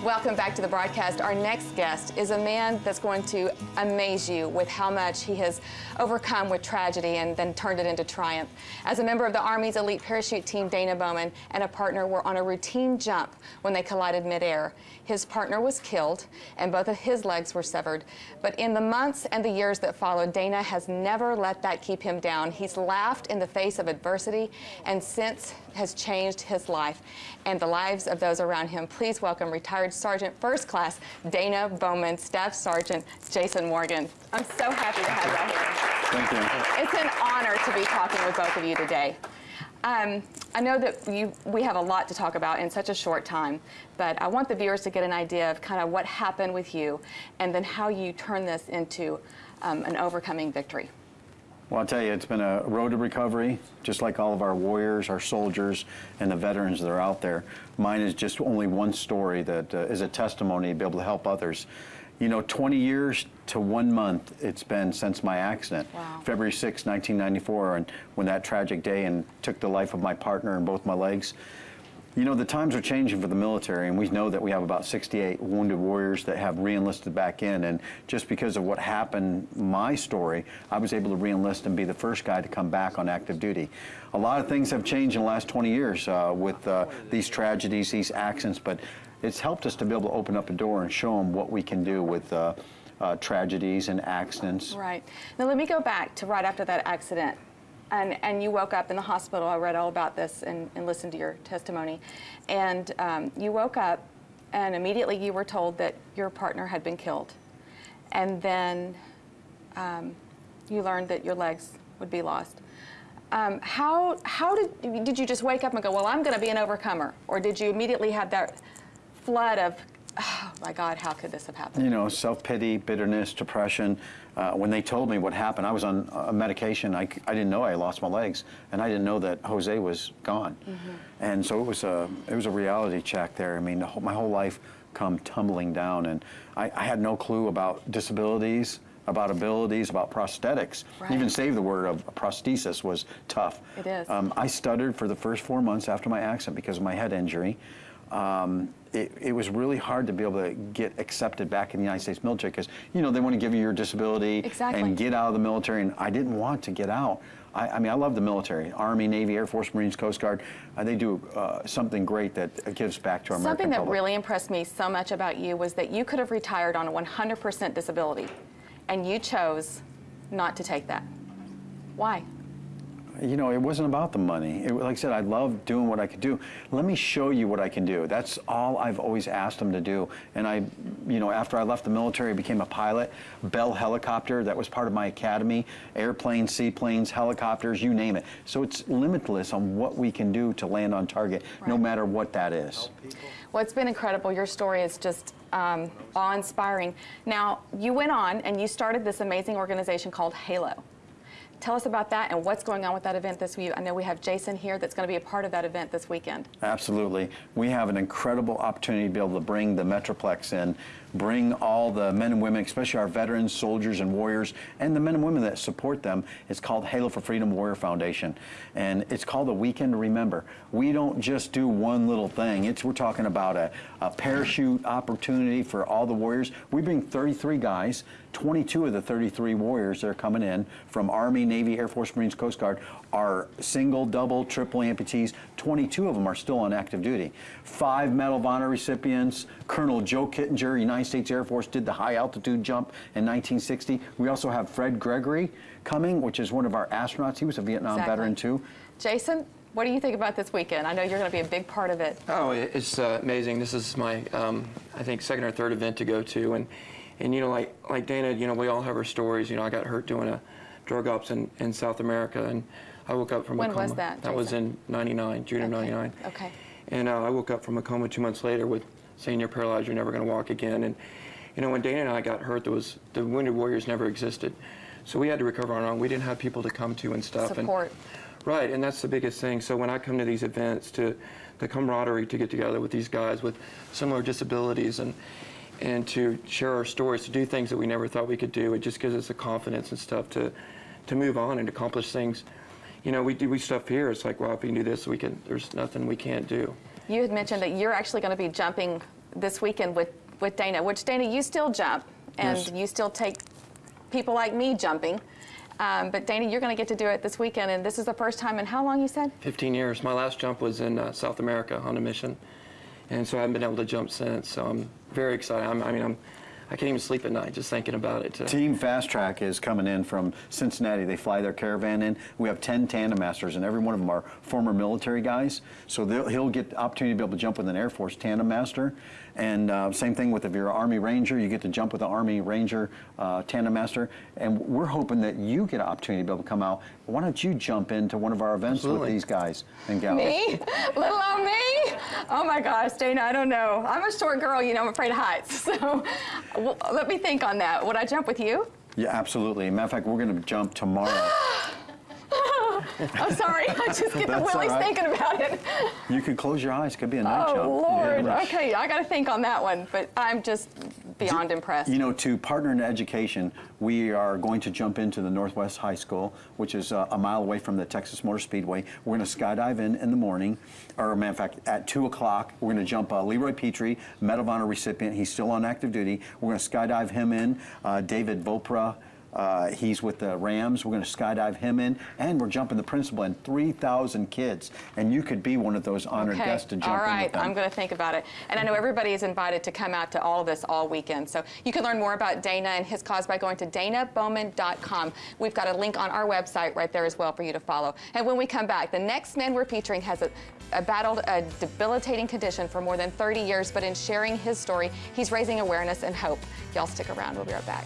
Welcome back to the broadcast. Our next guest is a man that's going to amaze you with how much he has overcome with tragedy and then turned it into triumph. As a member of the Army's elite parachute team, Dana Bowman and a partner were on a routine jump when they collided midair. His partner was killed and both of his legs were severed. But in the months and the years that followed, Dana has never let that keep him down. He's laughed in the face of adversity and since has changed his life and the lives of those around him. Please welcome retired Sergeant First Class Dana Bowman, Staff Sergeant Jason Morgan. I'm so happy to have you out here. Thank you. It's an honor to be talking with both of you today. I know that we have a lot to talk about in such a short time, but I want the viewers to get an idea of kind of what happened with you and then how you turn this into an overcoming victory. Well, I'll tell you, it's been a road to recovery, just like all of our warriors, our soldiers, and the veterans that are out there. Mine is just only one story that is a testimony to be able to help others. You know, 20 years to 1 month it's been since my accident. Wow. February 6, 1994, and when that tragic day and took the life of my partner and both my legs. You know, the times are changing for the military, and we know that we have about 68 wounded warriors that have re-enlisted back in, and just because of what happened, my story, I was able to re-enlist and be the first guy to come back on active duty. A lot of things have changed in the last 20 years with these tragedies, these accidents, but it's helped us to be able to open up a door and show them what we can do with tragedies and accidents. Right. Now let me go back to right after that accident. And you woke up in the hospital. I read all about this and listened to your testimony. And you woke up and immediately you were told that your partner had been killed. And then you learned that your legs would be lost. How did you just wake up and go, well, I'm going to be an overcomer? Or did you immediately have that flood of, oh my God, how could this have happened? You know, self-pity, bitterness, depression. When they told me what happened, I was on a medication. I didn't know I lost my legs, and I didn't know that Jose was gone. Mm-hmm. And so it was a reality check there. I mean, my whole life come tumbling down, and I had no clue about disabilities, about abilities, about prosthetics. Right. Even say the word of prosthesis was tough. It is. I stuttered for the first 4 months after my accident because of my head injury. It was really hard to be able to get accepted back in the United States military because, you know, they want to give you your disability exactly. and get out of the military, and I didn't want to get out. I mean, I love the military, Army, Navy, Air Force, Marines, Coast Guard. They do something great that gives back to our American public. Something that public. really impressed me so much about you was that you could have retired on a 100% disability, and you chose not to take that. Why? You know, it wasn't about the money. Like I said, I loved doing what I could do. Let me show you what I can do. That's all I've always asked them to do. And you know, after I left the military, I became a pilot. Bell Helicopter, that was part of my academy. Airplanes, seaplanes, helicopters, you name it. So it's limitless on what we can do to land on target, right, no matter what that is. Well, it's been incredible. Your story is just awe-inspiring. Now, you went on and you started this amazing organization called HALO. Tell us about that and what's going on with that event this week. I know we have Jason here that's going to be a part of that event this weekend. Absolutely. We have an incredible opportunity to be able to bring the Metroplex in, bring all the men and women, especially our veterans, soldiers, and warriors, and the men and women that support them. It's called Halo for Freedom Warrior Foundation, and it's called a Weekend to Remember. We don't just do one little thing. We're talking about a parachute opportunity for all the warriors. We bring 33 guys. 22 of the 33 warriors that are coming in from Army, Navy, Air Force, Marines, Coast Guard are single, double, triple amputees. 22 of them are still on active duty. 5 Medal of Honor recipients. Colonel Joe Kittinger, United States Air Force, did the high altitude jump in 1960. We also have Fred Gregory coming, which is one of our astronauts. He was a Vietnam veteran too. Jason, what do you think about this weekend? I know you're going to be a big part of it. Oh, it's amazing. This is my, I think, second or third event to go to. And you know, like Dana, you know, we all have our stories. You know, I got hurt doing a drug ops in South America, and I woke up from a coma. When was that, Jason? That was in '99, June of '99. Okay. And I woke up from a coma 2 months later with saying you're paralyzed, you're never going to walk again. And you know, when Dana and I got hurt, the Wounded Warriors never existed, so we had to recover on our own. We didn't have people to come to and stuff. Support. Right, and that's the biggest thing. So when I come to these events, the camaraderie to get together with these guys with similar disabilities and to share our stories, to do things that we never thought we could do. It just gives us the confidence and stuff to move on and accomplish things. You know, we do stuff here. It's like, well, if we can do this, there's nothing we can't do. You had mentioned that you're actually going to be jumping this weekend with Dana, which Dana, you still jump, and Yes. you still take people like me jumping. But Dana, you're going to get to do it this weekend, and this is the first time in how long, you said? 15 years. My last jump was in South America on a mission, and so I haven't been able to jump since. So I'm very excited. I can't even sleep at night just thinking about it. Team Fast Track is coming in from Cincinnati. They fly their caravan in. We have 10 tandem masters, and every one of them are former military guys. So he'll get the opportunity to be able to jump with an Air Force tandem master. And same thing with if you're an Army Ranger, you get to jump with an Army Ranger tandem master. And we're hoping that you get an opportunity to be able to come out. Why don't you jump into one of our events Absolutely. with these guys and gals? Me? Little old me? Oh my gosh, Dana, I don't know. I'm a short girl, you know, I'm afraid of heights. So let me think on that. Would I jump with you? Yeah, absolutely. Matter of fact, we're going to jump tomorrow. I'm sorry, I just get the That's all willies right. thinking about it. You could close your eyes. Could be a night Oh, jump. Lord. Yeah. Okay, I got to think on that one, but I'm just beyond impressed. You know, to partner in education, we are going to jump into the Northwest High School, which is a mile away from the Texas Motor Speedway. We're going to skydive in the morning, or matter of fact, at 2 o'clock, we're going to jump Leroy Petrie, Medal of Honor recipient. He's still on active duty. We're going to skydive him in. David Vopra. He's with the Rams. We're going to skydive him in, and we're jumping the principal and 3,000 kids. And you could be one of those honored guests to jump all in right, with them. I'm going to think about it. And I know everybody is invited to come out to all of this all weekend. So you can learn more about Dana and his cause by going to danabowman.com. We've got a link on our website right there as well for you to follow. And when we come back, the next man we're featuring has battled a debilitating condition for more than 30 years, but in sharing his story, he's raising awareness and hope. Y'all stick around. We'll be right back.